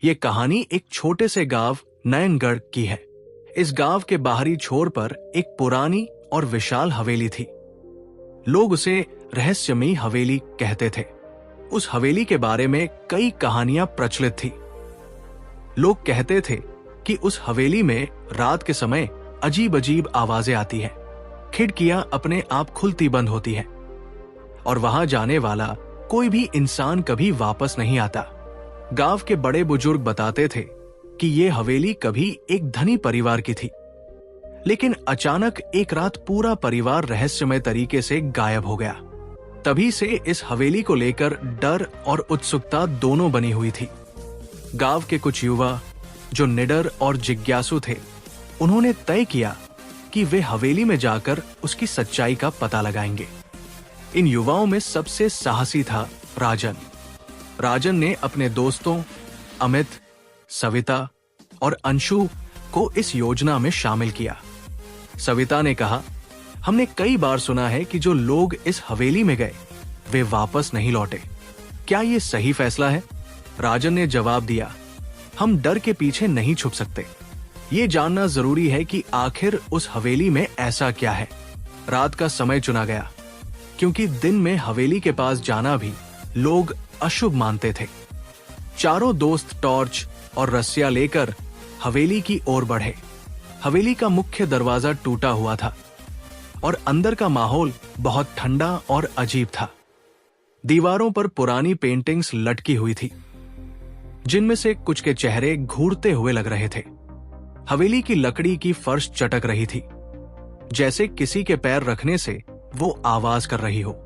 ये कहानी एक छोटे से गांव नयनगढ़ की है। इस गांव के बाहरी छोर पर एक पुरानी और विशाल हवेली थी। लोग उसे रहस्यमयी हवेली कहते थे। उस हवेली के बारे में कई कहानियां प्रचलित थी। लोग कहते थे कि उस हवेली में रात के समय अजीब अजीब आवाजें आती हैं, खिड़कियां अपने आप खुलती बंद होती हैं और वहां जाने वाला कोई भी इंसान कभी वापस नहीं आता। गांव के बड़े बुजुर्ग बताते थे कि ये हवेली कभी एक धनी परिवार की थी, लेकिन अचानक एक रात पूरा परिवार रहस्यमय तरीके से गायब हो गया। तभी से इस हवेली को लेकर डर और उत्सुकता दोनों बनी हुई थी। गांव के कुछ युवा जो निडर और जिज्ञासु थे, उन्होंने तय किया कि वे हवेली में जाकर उसकी सच्चाई का पता लगाएंगे। इन युवाओं में सबसे साहसी था राजन। राजन ने अपने दोस्तों अमित, सविता और अंशु को इस योजना में शामिल किया। सविता ने कहा, हमने कई बार सुना है कि जो लोग इस हवेली में गए वे वापस नहीं लौटे। क्या ये सही फैसला है? राजन ने जवाब दिया, हम डर के पीछे नहीं छुप सकते। ये जानना जरूरी है कि आखिर उस हवेली में ऐसा क्या है। रात का समय चुना गया क्योंकि दिन में हवेली के पास जाना भी लोग अशुभ मानते थे। चारों दोस्त टॉर्च और रस्सियां लेकर हवेली की ओर बढ़े। हवेली का मुख्य दरवाजा टूटा हुआ था और अंदर का माहौल बहुत ठंडा और अजीब था। दीवारों पर पुरानी पेंटिंग्स लटकी हुई थी, जिनमें से कुछ के चेहरे घूरते हुए लग रहे थे। हवेली की लकड़ी की फर्श चटक रही थी, जैसे किसी के पैर रखने से वो आवाज कर रही हो।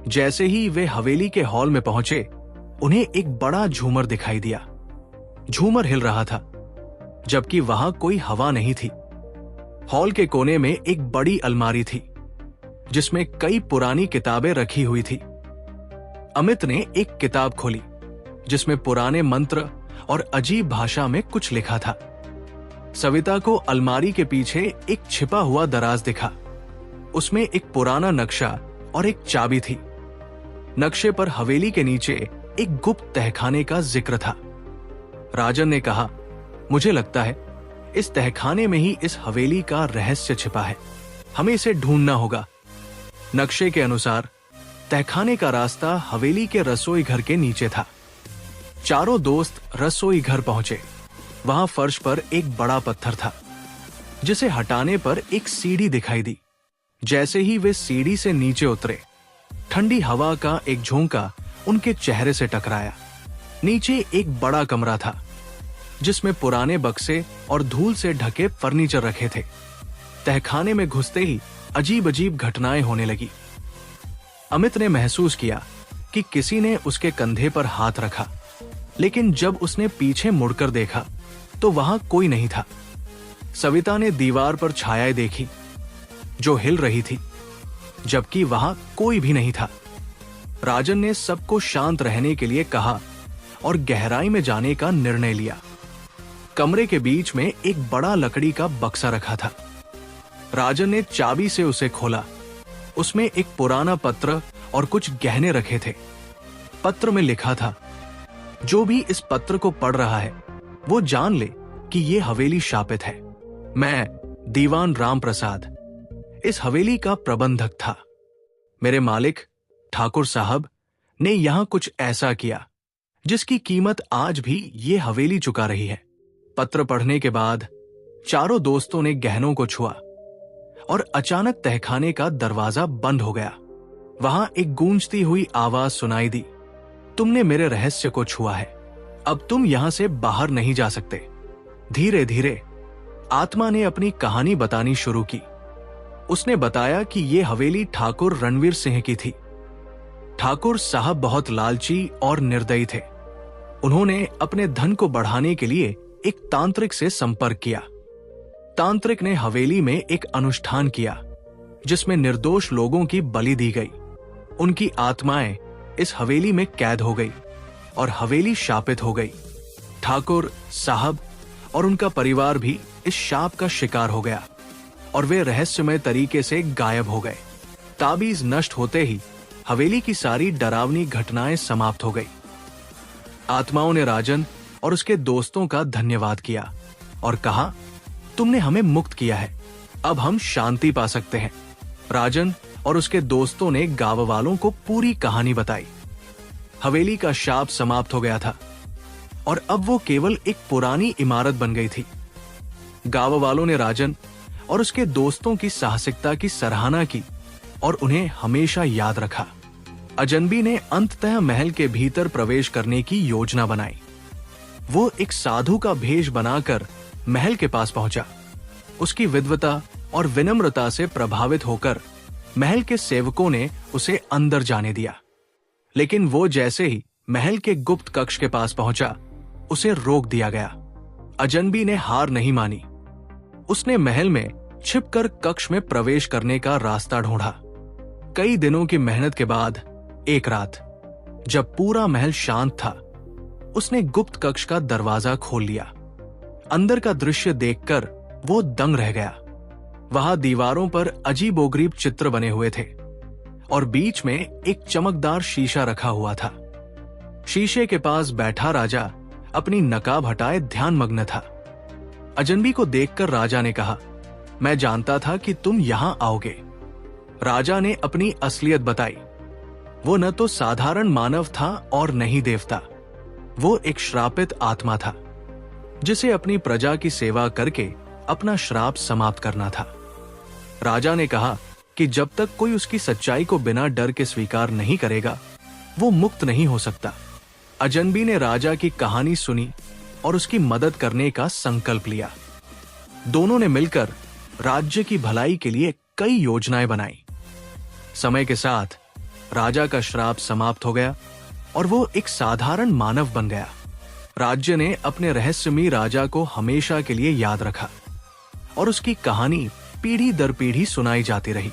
जैसे ही वे हवेली के हॉल में पहुंचे, उन्हें एक बड़ा झूमर दिखाई दिया। झूमर हिल रहा था, जबकि वहां कोई हवा नहीं थी। हॉल के कोने में एक बड़ी अलमारी थी, जिसमें कई पुरानी किताबें रखी हुई थी। अमित ने एक किताब खोली, जिसमें पुराने मंत्र और अजीब भाषा में कुछ लिखा था। सविता को अलमारी के पीछे एक छिपा हुआ दराज दिखा। उसमें एक पुराना नक्शा और एक चाबी थी। नक्शे पर हवेली के नीचे एक गुप्त तहखाने का जिक्र था। राजन ने कहा, मुझे लगता है इस तहखाने में ही इस हवेली का रहस्य छिपा है। हमें इसे ढूंढना होगा। नक्शे के अनुसार तहखाने का रास्ता हवेली के रसोई घर के नीचे था। चारों दोस्त रसोई घर पहुंचे। वहां फर्श पर एक बड़ा पत्थर था, जिसे हटाने पर एक सीढ़ी दिखाई दी। जैसे ही वे सीढ़ी से नीचे उतरे, ठंडी हवा का एक झोंका उनके चेहरे से टकराया। नीचे एक बड़ा कमरा था, जिसमें पुराने बक्से और धूल से ढके फर्नीचर रखे थे। तहखाने में घुसते ही अजीब अजीब घटनाएं होने लगी। अमित ने महसूस किया कि किसी ने उसके कंधे पर हाथ रखा, लेकिन जब उसने पीछे मुड़कर देखा तो वहां कोई नहीं था। सविता ने दीवार पर छायाएं देखी, जो हिल रही थी, जबकि वहां कोई भी नहीं था। राजन ने सबको शांत रहने के लिए कहा और गहराई में जाने का निर्णय लिया। कमरे के बीच में एक बड़ा लकड़ी का बक्सा रखा था। राजन ने चाबी से उसे खोला। उसमें एक पुराना पत्र और कुछ गहने रखे थे। पत्र में लिखा था, जो भी इस पत्र को पढ़ रहा है वो जान ले कि ये हवेली शापित है। मैं दीवान राम प्रसाद इस हवेली का प्रबंधक था। मेरे मालिक ठाकुर साहब ने यहां कुछ ऐसा किया जिसकी कीमत आज भी ये हवेली चुका रही है। पत्र पढ़ने के बाद चारों दोस्तों ने गहनों को छुआ और अचानक तहखाने का दरवाजा बंद हो गया। वहां एक गूंजती हुई आवाज सुनाई दी, तुमने मेरे रहस्य को छुआ है, अब तुम यहां से बाहर नहीं जा सकते। धीरे धीरे आत्मा ने अपनी कहानी बतानी शुरू की। उसने बताया कि यह हवेली ठाकुर रणवीर सिंह की थी। ठाकुर साहब बहुत लालची और निर्दयी थे। उन्होंने अपने धन को बढ़ाने के लिए एक तांत्रिक से संपर्क किया। तांत्रिक ने हवेली में एक अनुष्ठान किया, जिसमें निर्दोष लोगों की बलि दी गई। उनकी आत्माएं इस हवेली में कैद हो गई और हवेली शापित हो गई। ठाकुर साहब और उनका परिवार भी इस शाप का शिकार हो गया और वे रहस्यमय तरीके से गायब हो गए। ताबीज नष्ट होते ही हवेली की सारी डरावनी घटनाएं समाप्त हो गई। आत्माओं ने राजन और उसके दोस्तों का धन्यवाद किया और कहा, तुमने हमें मुक्त किया है, अब हम शांति पा सकते हैं। राजन और उसके दोस्तों ने गांव वालों को पूरी कहानी बताई। हवेली का शाप समाप्त हो गया था और अब वो केवल एक पुरानी इमारत बन गई थी। गांव वालों ने राजन और उसके दोस्तों की साहसिकता की सराहना की और उन्हें हमेशा याद रखा। अजनबी ने अंततः महल के भीतर प्रवेश करने की योजना बनाई। वो एक साधु का भेष बनाकर महल के पास पहुंचा। उसकी विद्वता और विनम्रता से प्रभावित होकर महल के सेवकों ने उसे अंदर जाने दिया, लेकिन वो जैसे ही महल के गुप्त कक्ष के पास पहुंचा, उसे रोक दिया गया। अजनबी ने हार नहीं मानी। उसने महल में छिपकर कक्ष में प्रवेश करने का रास्ता ढूंढा। कई दिनों की मेहनत के बाद एक रात, जब पूरा महल शांत था, उसने गुप्त कक्ष का दरवाजा खोल लिया। अंदर का दृश्य देखकर वो दंग रह गया। वहां दीवारों पर अजीबोगरीब चित्र बने हुए थे और बीच में एक चमकदार शीशा रखा हुआ था। शीशे के पास बैठा राजा अपनी नकाब हटाए ध्यानमग्न था। अजनबी को देखकर राजा ने कहा, मैं जानता था कि तुम यहां आओगे। राजा ने अपनी असलियत बताई। वो न तो साधारण मानव था और न ही देवता। वो एक श्रापित आत्मा था जिसे अपनी प्रजा की सेवा करके अपना श्राप समाप्त करना था। राजा ने कहा कि जब तक कोई उसकी सच्चाई को बिना डर के स्वीकार नहीं करेगा, वो मुक्त नहीं हो सकता। अजनबी ने राजा की कहानी सुनी और उसकी मदद करने का संकल्प लिया। दोनों ने मिलकर राज्य की भलाई के लिए कई योजनाएं बनाई। समय के साथ राजा का श्राप समाप्त हो गया और वो एक साधारण मानव बन गया। राज्य ने अपने रहस्यमयी राजा को हमेशा के लिए याद रखा और उसकी कहानी पीढ़ी दर पीढ़ी सुनाई जाती रही।